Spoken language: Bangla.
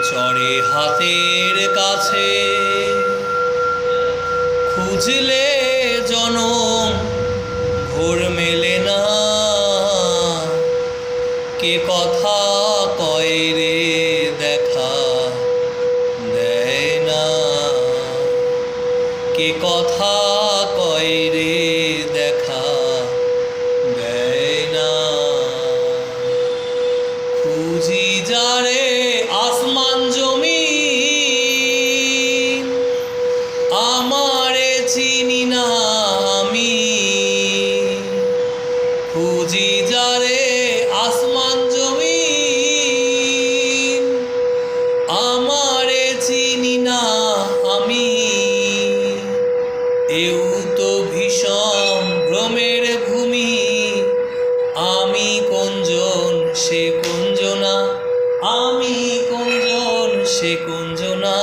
চড়ে হাতের কাছে খুঁজলে জনম ভোর মেলে না কে কথা কয় রে দেখা দেয় না কে কথা কয় রে দেখা দেয় না খুঁজি যারে আসমান জমিন আমারে চিনি না আমি খুঁজি যারে আসমান জমিন আমারে চিনি না আমি এও তো ভীষণ ভ্রমের ভূমি আমি কোনজন সে কুঞ্জনা আমি কোনজন সে কুঞ্জনা